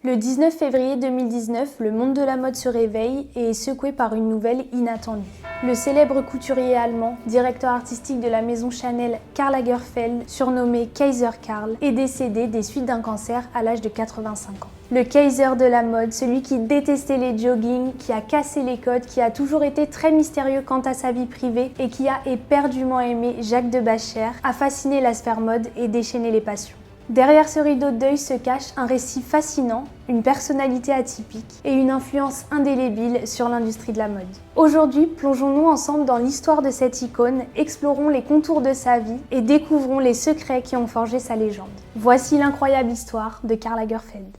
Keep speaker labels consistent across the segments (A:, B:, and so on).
A: Le 19 février 2019, le monde de la mode se réveille et est secoué par une nouvelle inattendue. Le célèbre couturier allemand, directeur artistique de la maison Chanel, Karl Lagerfeld, surnommé Kaiser Karl, est décédé des suites d'un cancer à l'âge de 85 ans. Le Kaiser de la mode, celui qui détestait les joggings, qui a cassé les codes, qui a toujours été très mystérieux quant à sa vie privée et qui a éperdument aimé Jacques de Bacher, a fasciné la sphère mode et déchaîné les passions. Derrière ce rideau de deuil se cache un récit fascinant, une personnalité atypique et une influence indélébile sur l'industrie de la mode. Aujourd'hui, plongeons-nous ensemble dans l'histoire de cette icône, explorons les contours de sa vie et découvrons les secrets qui ont forgé sa légende. Voici l'incroyable histoire de Karl Lagerfeld.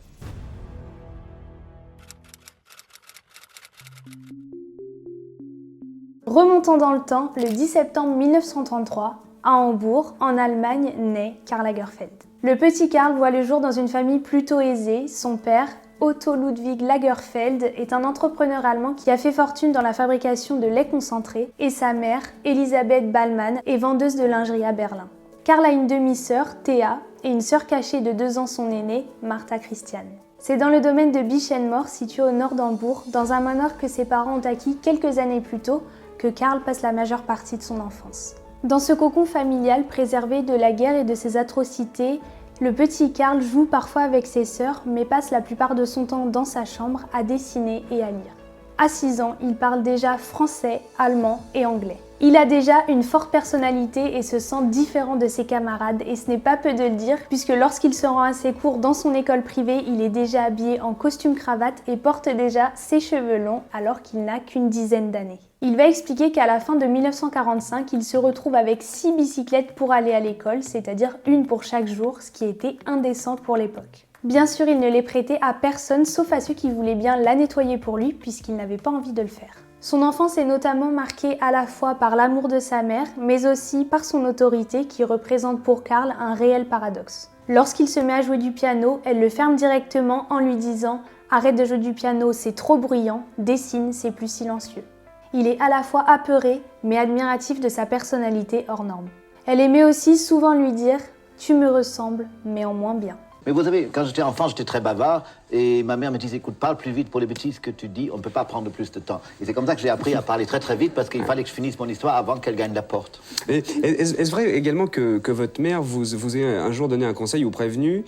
A: Remontant dans le temps, le 10 septembre 1933, à Hambourg, en Allemagne, naît Karl Lagerfeld. Le petit Karl voit le jour dans une famille plutôt aisée. Son père, Otto Ludwig Lagerfeld, est un entrepreneur allemand qui a fait fortune dans la fabrication de lait concentré et sa mère, Elisabeth Ballmann, est vendeuse de lingerie à Berlin. Karl a une demi-sœur, Thea, et une sœur cachée de 2 ans son aînée, Martha Christiane. C'est dans le domaine de Bischenmoor, situé au nord d'Hambourg, dans un manoir que ses parents ont acquis quelques années plus tôt, que Karl passe la majeure partie de son enfance. Dans ce cocon familial préservé de la guerre et de ses atrocités, le petit Karl joue parfois avec ses sœurs, mais passe la plupart de son temps dans sa chambre à dessiner et à lire. À 6 ans, il parle déjà français, allemand et anglais. Il a déjà une forte personnalité et se sent différent de ses camarades, et ce n'est pas peu de le dire, puisque lorsqu'il se rend à ses cours dans son école privée, il est déjà habillé en costume-cravate et porte déjà ses cheveux longs alors qu'il n'a qu'une dizaine d'années. Il va expliquer qu'à la fin de 1945, il se retrouve avec 6 bicyclettes pour aller à l'école, c'est-à-dire une pour chaque jour, ce qui était indécent pour l'époque. Bien sûr, il ne les prêtait à personne, sauf à ceux qui voulaient bien la nettoyer pour lui, puisqu'il n'avait pas envie de le faire. Son enfance est notamment marquée à la fois par l'amour de sa mère, mais aussi par son autorité qui représente pour Karl un réel paradoxe. Lorsqu'il se met à jouer du piano, elle le ferme directement en lui disant « Arrête de jouer du piano, c'est trop bruyant, dessine, c'est plus silencieux ». Il est à la fois apeuré, mais admiratif de sa personnalité hors norme. Elle aimait aussi souvent lui dire « Tu me ressembles, mais en moins bien ».
B: Mais vous savez, quand j'étais enfant, j'étais très bavard et ma mère me disait, écoute, parle plus vite pour les bêtises que tu dis, on ne peut pas prendre plus de temps. Et c'est comme ça que j'ai appris à parler très très vite parce qu'il fallait que je finisse mon histoire avant qu'elle gagne la porte.
C: Est-ce vrai également que votre mère vous ait un jour donné un conseil ou prévenu,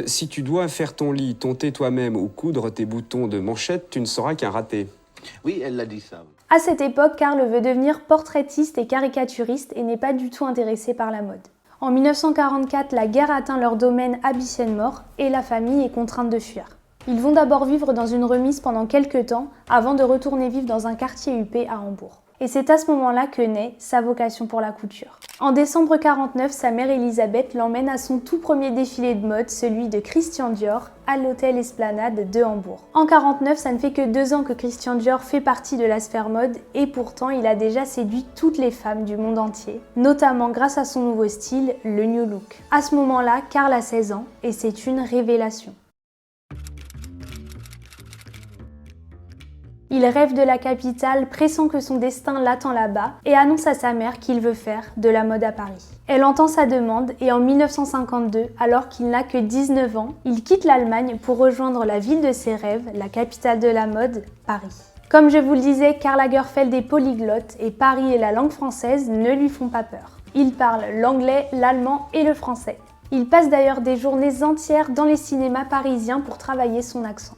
C: si tu dois faire ton lit, tonter toi-même ou coudre tes boutons de manchette, tu ne seras qu'un raté?
B: Oui, elle l'a dit ça.
A: À cette époque, Karl veut devenir portraitiste et caricaturiste et n'est pas du tout intéressé par la mode. En 1944, la guerre atteint leur domaine à Bischenmoor et la famille est contrainte de fuir. Ils vont d'abord vivre dans une remise pendant quelques temps avant de retourner vivre dans un quartier huppé à Hambourg. Et c'est à ce moment-là que naît sa vocation pour la couture. En décembre 1949, sa mère Elisabeth l'emmène à son tout premier défilé de mode, celui de Christian Dior, à l'hôtel Esplanade de Hambourg. En 1949, ça ne fait que 2 ans que Christian Dior fait partie de la sphère mode et pourtant il a déjà séduit toutes les femmes du monde entier, notamment grâce à son nouveau style, le New Look. À ce moment-là, Karl a 16 ans et c'est une révélation. Il rêve de la capitale, pressant que son destin l'attend là-bas et annonce à sa mère qu'il veut faire de la mode à Paris. Elle entend sa demande et en 1952, alors qu'il n'a que 19 ans, il quitte l'Allemagne pour rejoindre la ville de ses rêves, la capitale de la mode, Paris. Comme je vous le disais, Karl Lagerfeld est polyglotte et Paris et la langue française ne lui font pas peur. Il parle l'anglais, l'allemand et le français. Il passe d'ailleurs des journées entières dans les cinémas parisiens pour travailler son accent.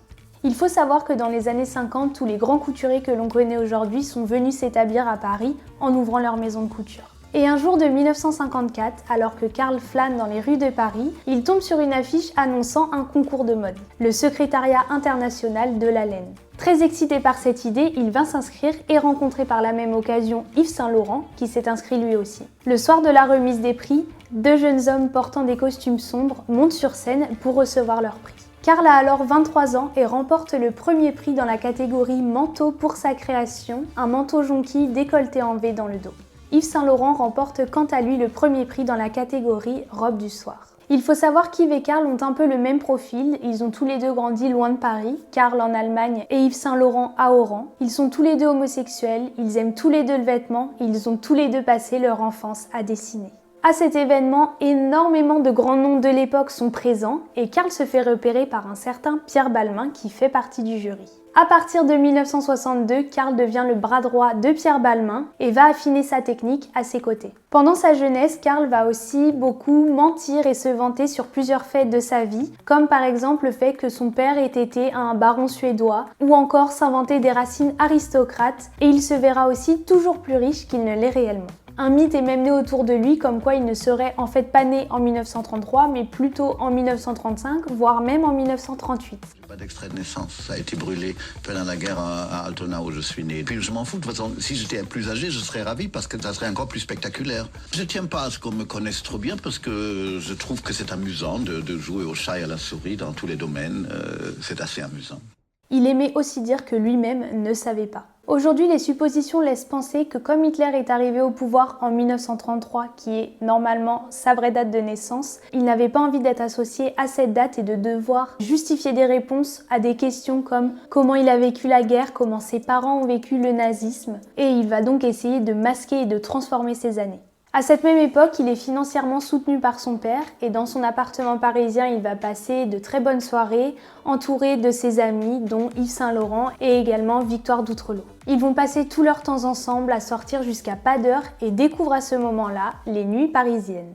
A: Il faut savoir que dans les années 50, tous les grands couturiers que l'on connaît aujourd'hui sont venus s'établir à Paris en ouvrant leur maison de couture. Et un jour de 1954, alors que Karl flâne dans les rues de Paris, il tombe sur une affiche annonçant un concours de mode, le Secrétariat international de la laine. Très excité par cette idée, il vint s'inscrire et rencontrer par la même occasion Yves Saint Laurent, qui s'est inscrit lui aussi. Le soir de la remise des prix, 2 jeunes hommes portant des costumes sombres montent sur scène pour recevoir leur prix. Karl a alors 23 ans et remporte le premier prix dans la catégorie manteau pour sa création, un manteau jonquille décolleté en V dans le dos. Yves Saint Laurent remporte quant à lui le premier prix dans la catégorie robe du soir. Il faut savoir qu'Yves et Karl ont un peu le même profil, ils ont tous les deux grandi loin de Paris, Karl en Allemagne et Yves Saint Laurent à Oran. Ils sont tous les deux homosexuels, ils aiment tous les deux le vêtement et ils ont tous les deux passé leur enfance à dessiner. À cet événement, énormément de grands noms de l'époque sont présents et Karl se fait repérer par un certain Pierre Balmain qui fait partie du jury. À partir de 1962, Karl devient le bras droit de Pierre Balmain et va affiner sa technique à ses côtés. Pendant sa jeunesse, Karl va aussi beaucoup mentir et se vanter sur plusieurs faits de sa vie, comme par exemple le fait que son père ait été un baron suédois, ou encore s'inventer des racines aristocrates, et il se verra aussi toujours plus riche qu'il ne l'est réellement. Un mythe est même né autour de lui comme quoi il ne serait en fait pas né en 1933 mais plutôt en 1935 voire même en 1938.
D: J'ai pas d'extrait de naissance, ça a été brûlé pendant la guerre à Altona où je suis né. Puis je m'en fous, de toute façon, si j'étais plus âgé je serais ravi parce que ça serait encore plus spectaculaire. Je tiens pas à ce qu'on me connaisse trop bien parce que je trouve que c'est amusant de jouer au chat et à la souris dans tous les domaines, c'est assez amusant.
A: Il aimait aussi dire que lui-même ne savait pas. Aujourd'hui, les suppositions laissent penser que comme Hitler est arrivé au pouvoir en 1933, qui est normalement sa vraie date de naissance, il n'avait pas envie d'être associé à cette date et de devoir justifier des réponses à des questions comme comment il a vécu la guerre, comment ses parents ont vécu le nazisme, et il va donc essayer de masquer et de transformer ces années. À cette même époque, il est financièrement soutenu par son père et dans son appartement parisien, il va passer de très bonnes soirées entouré de ses amis dont Yves Saint-Laurent et également Victoire d'Outrelot. Ils vont passer tout leur temps ensemble à sortir jusqu'à pas d'heure et découvrent à ce moment-là les nuits parisiennes.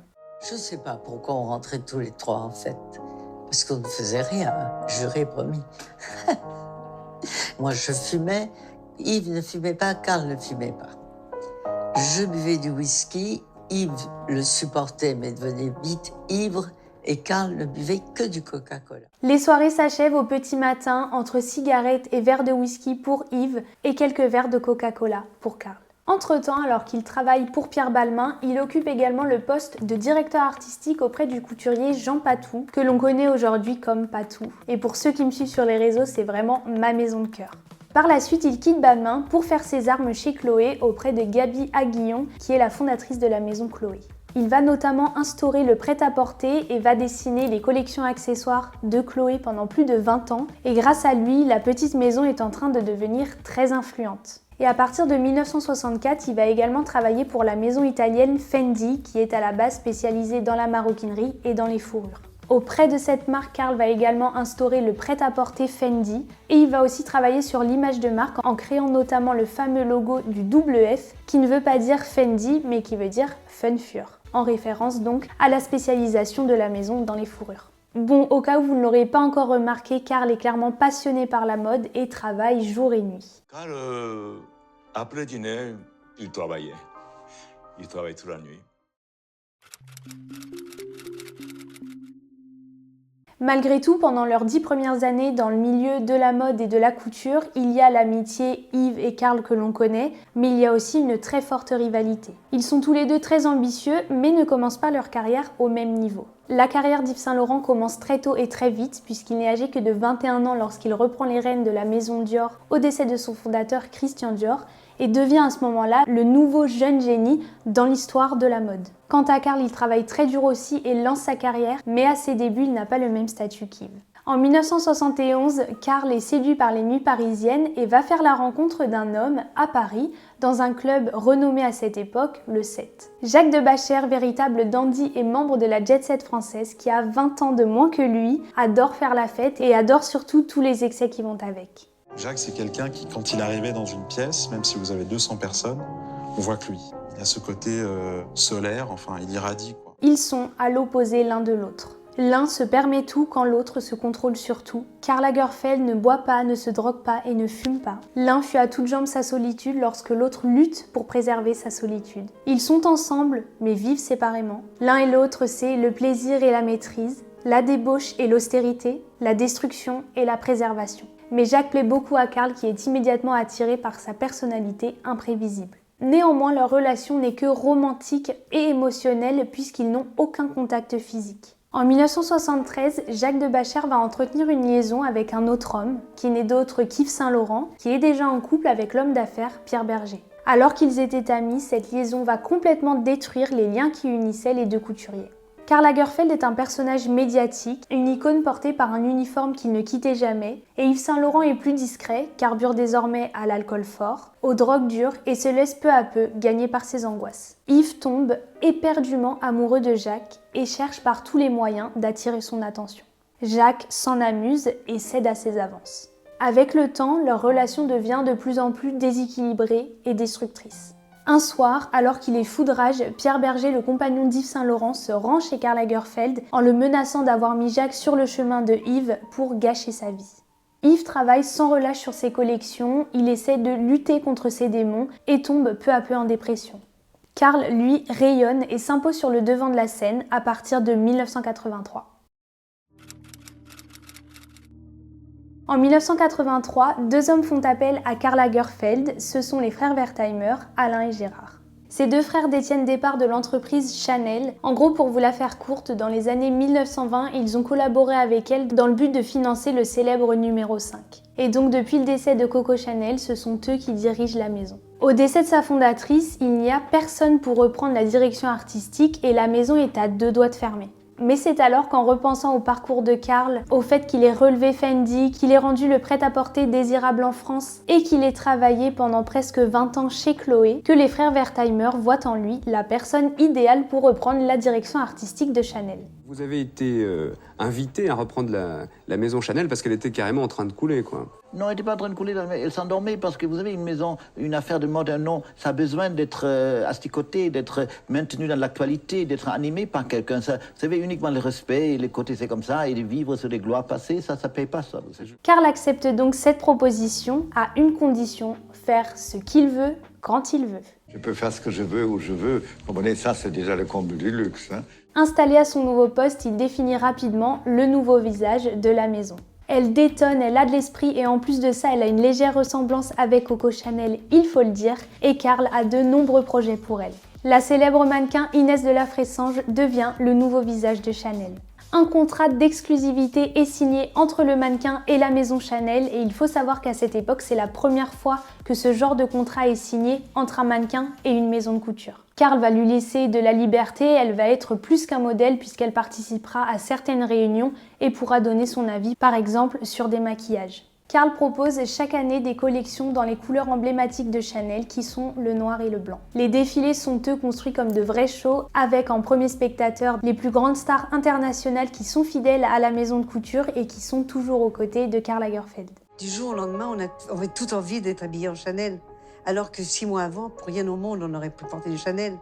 E: Je sais pas pourquoi on rentrait tous les trois en fait, parce qu'on ne faisait rien, juré promis. Moi je fumais, Yves ne fumait pas, Karl ne fumait pas. Je buvais du whisky, Yves le supportait mais devenait vite ivre et Karl ne buvait que du Coca-Cola.
A: Les soirées s'achèvent au petit matin entre cigarettes et verres de whisky pour Yves et quelques verres de Coca-Cola pour Karl. Entre-temps, alors qu'il travaille pour Pierre Balmain, il occupe également le poste de directeur artistique auprès du couturier Jean Patou, que l'on connaît aujourd'hui comme Patou. Et pour ceux qui me suivent sur les réseaux, c'est vraiment ma maison de cœur. Par la suite, il quitte Balmain pour faire ses armes chez Chloé auprès de Gaby Aguillon, qui est la fondatrice de la maison Chloé. Il va notamment instaurer le prêt-à-porter et va dessiner les collections accessoires de Chloé pendant plus de 20 ans. Et grâce à lui, la petite maison est en train de devenir très influente. Et à partir de 1964, il va également travailler pour la maison italienne Fendi, qui est à la base spécialisée dans la maroquinerie et dans les fourrures. Auprès de cette marque, Karl va également instaurer le prêt-à-porter Fendi et il va aussi travailler sur l'image de marque en créant notamment le fameux logo du double F qui ne veut pas dire Fendi mais qui veut dire Fun Fur, en référence donc à la spécialisation de la maison dans les fourrures. Bon, au cas où vous ne l'aurez pas encore remarqué, Karl est clairement passionné par la mode et travaille jour et nuit.
F: Karl, après dîner, il travaillait. Il travaille toute la nuit.
A: Malgré tout, pendant leurs 10 premières années dans le milieu de la mode et de la couture, il y a l'amitié Yves et Karl que l'on connaît, mais il y a aussi une très forte rivalité. Ils sont tous les deux très ambitieux, mais ne commencent pas leur carrière au même niveau. La carrière d'Yves Saint-Laurent commence très tôt et très vite, puisqu'il n'est âgé que de 21 ans lorsqu'il reprend les rênes de la maison Dior au décès de son fondateur Christian Dior, et devient à ce moment-là le nouveau jeune génie dans l'histoire de la mode. Quant à Karl, il travaille très dur aussi et lance sa carrière, mais à ses débuts, il n'a pas le même statut qu'Yves. En 1971, Karl est séduit par les nuits parisiennes et va faire la rencontre d'un homme à Paris, dans un club renommé à cette époque, le 7. Jacques de Bachère, véritable dandy et membre de la jet-set française, qui a 20 ans de moins que lui, adore faire la fête et adore surtout tous les excès qui vont avec.
G: Jacques, c'est quelqu'un qui, quand il arrivait dans une pièce, même si vous avez 200 personnes, on voit que lui. Il a ce côté solaire, enfin, il irradie, quoi.
A: Ils sont à l'opposé l'un de l'autre. L'un se permet tout quand l'autre se contrôle sur tout. Karl Lagerfeld ne boit pas, ne se drogue pas et ne fume pas. L'un fuit à toutes jambes sa solitude lorsque l'autre lutte pour préserver sa solitude. Ils sont ensemble, mais vivent séparément. L'un et l'autre, c'est le plaisir et la maîtrise, la débauche et l'austérité, la destruction et la préservation. Mais Jacques plaît beaucoup à Karl qui est immédiatement attiré par sa personnalité imprévisible. Néanmoins, leur relation n'est que romantique et émotionnelle puisqu'ils n'ont aucun contact physique. En 1973, Jacques de Bachère va entretenir une liaison avec un autre homme, qui n'est d'autre qu'Yves Saint-Laurent, qui est déjà en couple avec l'homme d'affaires Pierre Berger. Alors qu'ils étaient amis, cette liaison va complètement détruire les liens qui unissaient les deux couturiers. Karl Lagerfeld est un personnage médiatique, une icône portée par un uniforme qu'il ne quittait jamais, et Yves Saint Laurent est plus discret, carbure désormais à l'alcool fort, aux drogues dures et se laisse peu à peu gagner par ses angoisses. Yves tombe éperdument amoureux de Jacques et cherche par tous les moyens d'attirer son attention. Jacques s'en amuse et cède à ses avances. Avec le temps, leur relation devient de plus en plus déséquilibrée et destructrice. Un soir, alors qu'il est fou de rage, Pierre Berger, le compagnon d'Yves Saint Laurent, se rend chez Karl Lagerfeld en le menaçant d'avoir mis Jacques sur le chemin de Yves pour gâcher sa vie. Yves travaille sans relâche sur ses collections, il essaie de lutter contre ses démons et tombe peu à peu en dépression. Karl, lui, rayonne et s'impose sur le devant de la scène à partir de 1983. En 1983, deux hommes font appel à Karl Lagerfeld, ce sont les frères Wertheimer, Alain et Gérard. Ces deux frères détiennent des parts de l'entreprise Chanel. En gros, pour vous la faire courte, dans les années 1920, ils ont collaboré avec elle dans le but de financer le célèbre numéro 5. Et donc depuis le décès de Coco Chanel, ce sont eux qui dirigent la maison. Au décès de sa fondatrice, il n'y a personne pour reprendre la direction artistique et la maison est à deux doigts de fermer. Mais c'est alors qu'en repensant au parcours de Karl, au fait qu'il ait relevé Fendi, qu'il ait rendu le prêt-à-porter désirable en France et qu'il ait travaillé pendant presque 20 ans chez Chloé, que les frères Wertheimer voient en lui la personne idéale pour reprendre la direction artistique de Chanel.
C: Vous avez été invité à reprendre la maison Chanel parce qu'elle était carrément en train de couler, quoi.
B: Non, elle n'était pas en train de couler, elle s'endormait parce que vous avez une maison, une affaire de mode, un nom, ça a besoin d'être asticoté, d'être maintenu dans l'actualité, d'être animé par quelqu'un. Vous savez, uniquement le respect et le côté c'est comme ça, et de vivre sur des gloires passées, ça paye pas ça.
A: Karl accepte donc cette proposition à une condition, faire ce qu'il veut, quand il veut.
H: Je peux faire ce que je veux, où je veux. Vous comprenez, ça c'est déjà le comble du luxe. Hein.
A: Installé à son nouveau poste, il définit rapidement le nouveau visage de la maison. Elle détonne, elle a de l'esprit et en plus de ça, elle a une légère ressemblance avec Coco Chanel, il faut le dire, et Karl a de nombreux projets pour elle. La célèbre mannequin Inès de la Fressange devient le nouveau visage de Chanel. Un contrat d'exclusivité est signé entre le mannequin et la maison Chanel et il faut savoir qu'à cette époque, c'est la première fois que ce genre de contrat est signé entre un mannequin et une maison de couture. Karl va lui laisser de la liberté, elle va être plus qu'un modèle puisqu'elle participera à certaines réunions et pourra donner son avis, par exemple sur des maquillages. Karl propose chaque année des collections dans les couleurs emblématiques de Chanel qui sont le noir et le blanc. Les défilés sont eux construits comme de vrais shows avec en premier spectateur les plus grandes stars internationales qui sont fidèles à la maison de couture et qui sont toujours aux côtés de Karl Lagerfeld.
I: Du jour au lendemain, on avait toute envie d'être habillé en Chanel, alors que 6 mois avant, pour rien au monde, on aurait pu porter du Chanel.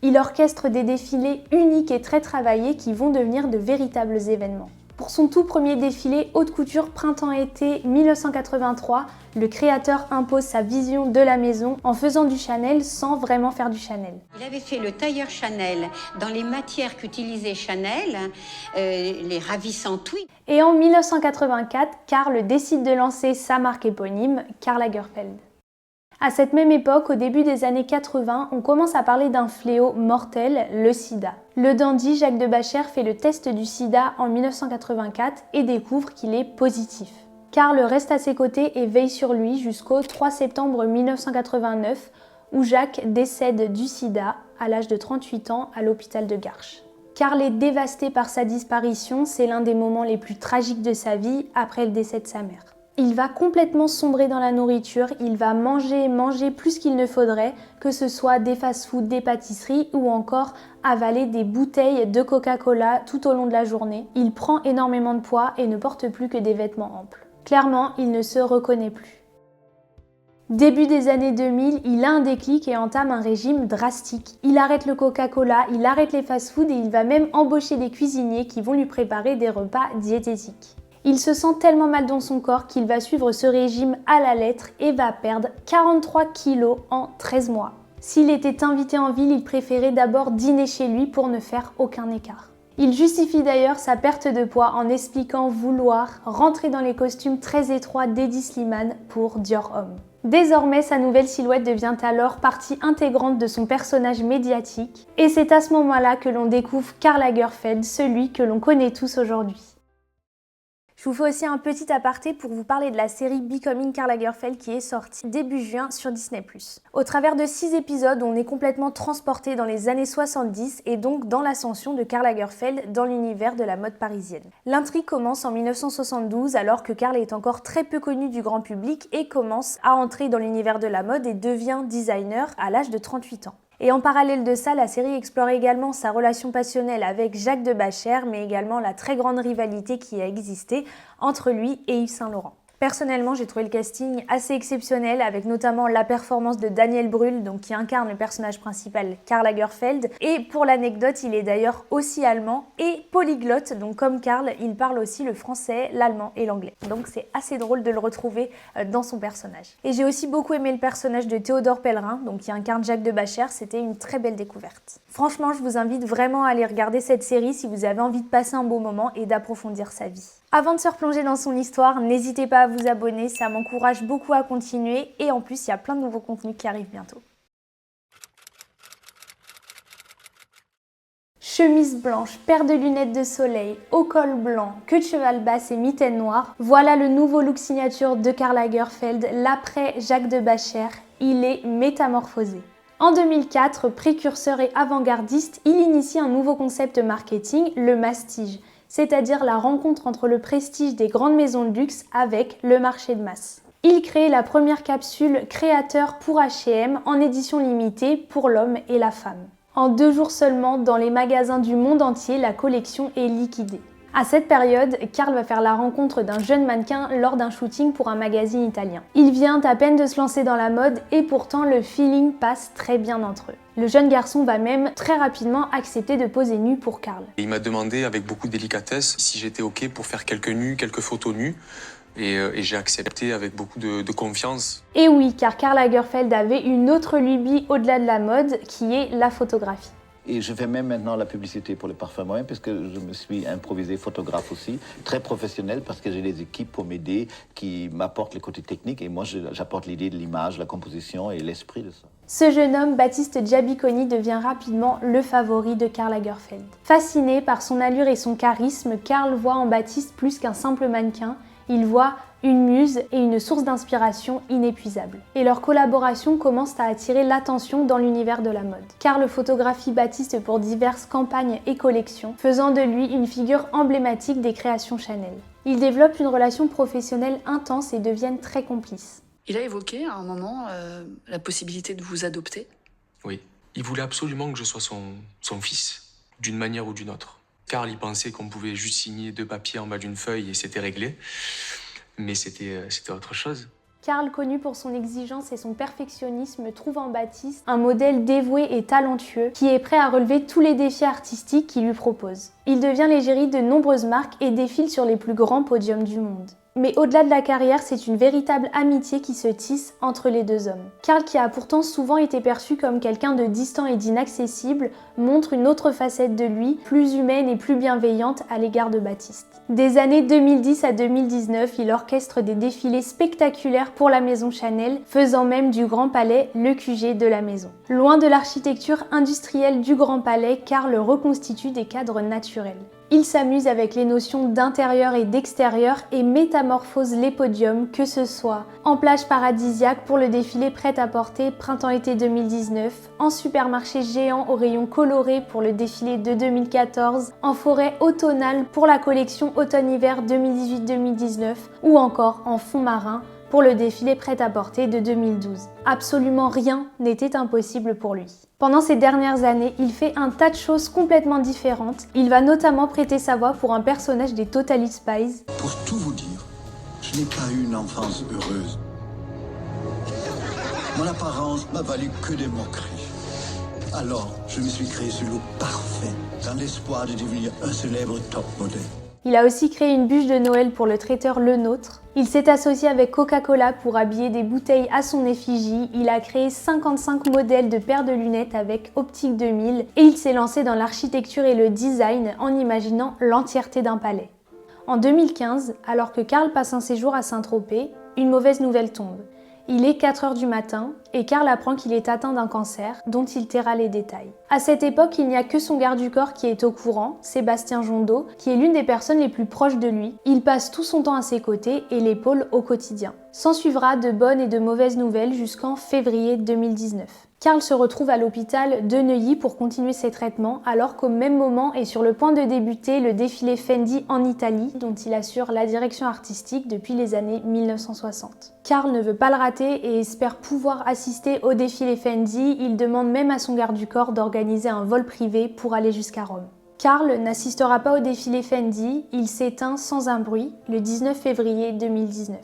A: Il orchestre des défilés uniques et très travaillés qui vont devenir de véritables événements. Pour son tout premier défilé haute couture printemps-été 1983, le créateur impose sa vision de la maison en faisant du Chanel sans vraiment faire du Chanel.
J: Il avait fait le tailleur Chanel dans les matières qu'utilisait Chanel, les ravissants tweeds.
A: Et en 1984, Karl décide de lancer sa marque éponyme, Karl Lagerfeld. À cette même époque, au début des années 80, on commence à parler d'un fléau mortel, le sida. Le dandy Jacques de Bacher fait le test du sida en 1984 et découvre qu'il est positif. Karl reste à ses côtés et veille sur lui jusqu'au 3 septembre 1989 où Jacques décède du sida à l'âge de 38 ans à l'hôpital de Garches. Karl est dévasté par sa disparition, c'est l'un des moments les plus tragiques de sa vie après le décès de sa mère. Il va complètement sombrer dans la nourriture, il va manger plus qu'il ne faudrait, que ce soit des fast-foods, des pâtisseries ou encore avaler des bouteilles de Coca-Cola tout au long de la journée. Il prend énormément de poids et ne porte plus que des vêtements amples. Clairement, il ne se reconnaît plus. Début des années 2000, il a un déclic et entame un régime drastique. Il arrête le Coca-Cola, il arrête les fast-foods et il va même embaucher des cuisiniers qui vont lui préparer des repas diététiques. Il se sent tellement mal dans son corps qu'il va suivre ce régime à la lettre et va perdre 43 kilos en 13 mois. S'il était invité en ville, il préférait d'abord dîner chez lui pour ne faire aucun écart. Il justifie d'ailleurs sa perte de poids en expliquant vouloir rentrer dans les costumes très étroits d'Hedi Slimane pour Dior Homme. Désormais, sa nouvelle silhouette devient alors partie intégrante de son personnage médiatique et c'est à ce moment-là que l'on découvre Karl Lagerfeld, celui que l'on connaît tous aujourd'hui. Je vous fais aussi un petit aparté pour vous parler de la série Becoming Karl Lagerfeld qui est sortie début juin sur Disney+. Au travers de 6 épisodes, on est complètement transporté dans les années 70 et donc dans l'ascension de Karl Lagerfeld dans l'univers de la mode parisienne. L'intrigue commence en 1972 alors que Karl est encore très peu connu du grand public et commence à entrer dans l'univers de la mode et devient designer à l'âge de 38 ans. Et en parallèle de ça, la série explore également sa relation passionnelle avec Jacques de Bachère, mais également la très grande rivalité qui a existé entre lui et Yves Saint Laurent. Personnellement, j'ai trouvé le casting assez exceptionnel, avec notamment la performance de Daniel Brühl, donc qui incarne le personnage principal Karl Lagerfeld. Et pour l'anecdote, il est d'ailleurs aussi allemand et polyglotte, donc comme Karl, il parle aussi le français, l'allemand et l'anglais. Donc c'est assez drôle de le retrouver dans son personnage. Et j'ai aussi beaucoup aimé le personnage de Théodore Pellerin, donc qui incarne Jacques de Bachère, c'était une très belle découverte. Franchement, je vous invite vraiment à aller regarder cette série si vous avez envie de passer un beau moment et d'approfondir sa vie. Avant de se replonger dans son histoire, n'hésitez pas à vous abonner, ça m'encourage beaucoup à continuer et en plus il y a plein de nouveaux contenus qui arrivent bientôt. Chemise blanche, paire de lunettes de soleil, haut col blanc, queue de cheval basse et mitaine noire, voilà le nouveau look signature de Karl Lagerfeld, l'après Jacques de Bachère, il est métamorphosé. En 2004, précurseur et avant-gardiste, il initie un nouveau concept marketing, le mastige, c'est-à-dire la rencontre entre le prestige des grandes maisons de luxe avec le marché de masse. Il crée la première capsule créateur pour H&M en édition limitée pour l'homme et la femme. En 2 jours seulement, dans les magasins du monde entier, la collection est liquidée. À cette période, Karl va faire la rencontre d'un jeune mannequin lors d'un shooting pour un magazine italien. Il vient à peine de se lancer dans la mode et pourtant le feeling passe très bien entre eux. Le jeune garçon va même très rapidement accepter de poser nu pour Karl.
K: Il m'a demandé avec beaucoup de délicatesse si j'étais OK pour faire quelques nus, quelques photos nues. Et j'ai accepté avec beaucoup de confiance.
A: Et oui, car Karl Lagerfeld avait une autre lubie au-delà de la mode qui est la photographie.
B: Et je fais même maintenant la publicité pour le parfum Moët parce que je me suis improvisé photographe aussi, très professionnel parce que j'ai des équipes pour m'aider qui m'apportent le côté technique et moi j'apporte l'idée de l'image, la composition et l'esprit de ça.
A: Ce jeune homme, Baptiste Giabiconi, devient rapidement le favori de Karl Lagerfeld. Fasciné par son allure et son charisme, Karl voit en Baptiste plus qu'un simple mannequin, il voit une muse et une source d'inspiration inépuisable. Et leur collaboration commence à attirer l'attention dans l'univers de la mode. Karl photographie Baptiste pour diverses campagnes et collections, faisant de lui une figure emblématique des créations Chanel. Ils développent une relation professionnelle intense et deviennent très complices.
L: Il a évoqué à un moment la possibilité de vous adopter.
K: Oui, il voulait absolument que je sois son fils, d'une manière ou d'une autre. Karl, il pensait qu'on pouvait juste signer 2 papiers en bas d'une feuille et c'était réglé. Mais c'était autre chose.
A: Karl, connu pour son exigence et son perfectionnisme, trouve en Baptiste un modèle dévoué et talentueux qui est prêt à relever tous les défis artistiques qu'il lui propose. Il devient l'égérie de nombreuses marques et défile sur les plus grands podiums du monde. Mais au-delà de la carrière, c'est une véritable amitié qui se tisse entre les deux hommes. Karl, qui a pourtant souvent été perçu comme quelqu'un de distant et d'inaccessible, montre une autre facette de lui, plus humaine et plus bienveillante à l'égard de Baptiste. Des années 2010 à 2019, il orchestre des défilés spectaculaires pour la maison Chanel, faisant même du Grand Palais le QG de la maison. Loin de l'architecture industrielle du Grand Palais, Karl reconstitue des cadres naturels. Il s'amuse avec les notions d'intérieur et d'extérieur et métamorphose les podiums, que ce soit en plage paradisiaque pour le défilé prêt-à-porter printemps-été 2019, en supermarché géant au rayon coloré pour le défilé de 2014, en forêt automnale pour la collection automne-hiver 2018-2019 ou encore en fond marin pour le défilé prêt-à-porter de 2012. Absolument rien n'était impossible pour lui. Pendant ces dernières années, il fait un tas de choses complètement différentes. Il va notamment prêter sa voix pour un personnage des Totally Spies.
D: Pour tout vous dire, je n'ai pas eu une enfance heureuse. Mon apparence m'a valu que des moqueries. Alors, je me suis créé ce look parfait, dans l'espoir de devenir un célèbre top modèle.
A: Il a aussi créé une bûche de Noël pour le traiteur Le Nôtre. Il s'est associé avec Coca-Cola pour habiller des bouteilles à son effigie. Il a créé 55 modèles de paires de lunettes avec Optique 2000 et il s'est lancé dans l'architecture et le design en imaginant l'entièreté d'un palais. En 2015, alors que Karl passe un séjour à Saint-Tropez, une mauvaise nouvelle tombe. Il est 4 h du matin et Karl apprend qu'il est atteint d'un cancer dont il taira les détails. À cette époque, il n'y a que son garde du corps qui est au courant, Sébastien Jondot, qui est l'une des personnes les plus proches de lui. Il passe tout son temps à ses côtés et l'épaule au quotidien. S'ensuivra de bonnes et de mauvaises nouvelles jusqu'en février 2019. Karl se retrouve à l'hôpital de Neuilly pour continuer ses traitements, alors qu'au même moment est sur le point de débuter le défilé Fendi en Italie, dont il assure la direction artistique depuis les années 1960. Karl ne veut pas le rater et espère pouvoir assister au défilé Fendi. Il demande même à son garde du corps d'organiser un vol privé pour aller jusqu'à Rome. Karl n'assistera pas au défilé Fendi, il s'éteint sans un bruit le 19 février 2019.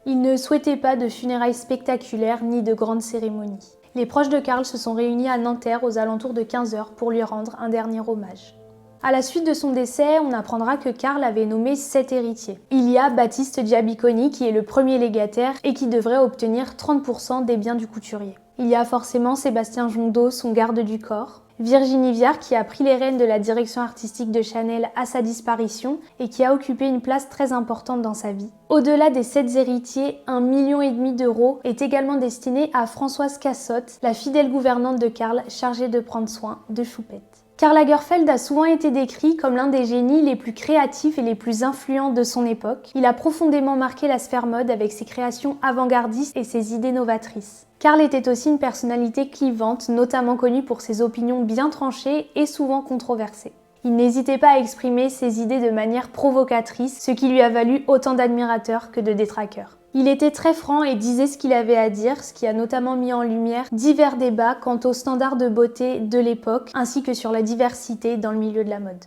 A: Il ne souhaitait pas de funérailles spectaculaires ni de grandes cérémonies. Les proches de Karl se sont réunis à Nanterre aux alentours de 15 h pour lui rendre un dernier hommage. À la suite de son décès, on apprendra que Karl avait nommé 7 héritiers. Il y a Baptiste Giabiconi qui est le premier légataire et qui devrait obtenir 30% des biens du couturier. Il y a forcément Sébastien Jondot, son garde du corps, Virginie Viard qui a pris les rênes de la direction artistique de Chanel à sa disparition et qui a occupé une place très importante dans sa vie. Au-delà des 7 héritiers, 1,5 million d'euros est également destiné à Françoise Cassotte, la fidèle gouvernante de Karl chargée de prendre soin de Choupette. Karl Lagerfeld a souvent été décrit comme l'un des génies les plus créatifs et les plus influents de son époque. Il a profondément marqué la sphère mode avec ses créations avant-gardistes et ses idées novatrices. Karl était aussi une personnalité clivante, notamment connue pour ses opinions bien tranchées et souvent controversées. Il n'hésitait pas à exprimer ses idées de manière provocatrice, ce qui lui a valu autant d'admirateurs que de détraqueurs. Il était très franc et disait ce qu'il avait à dire, ce qui a notamment mis en lumière divers débats quant aux standards de beauté de l'époque, ainsi que sur la diversité dans le milieu de la mode.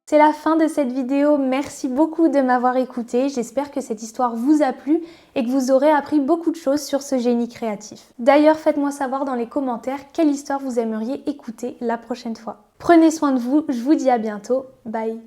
A: C'est la fin de cette vidéo, merci beaucoup de m'avoir écouté, j'espère que cette histoire vous a plu et que vous aurez appris beaucoup de choses sur ce génie créatif. D'ailleurs, faites-moi savoir dans les commentaires quelle histoire vous aimeriez écouter la prochaine fois. Prenez soin de vous, je vous dis à bientôt, bye.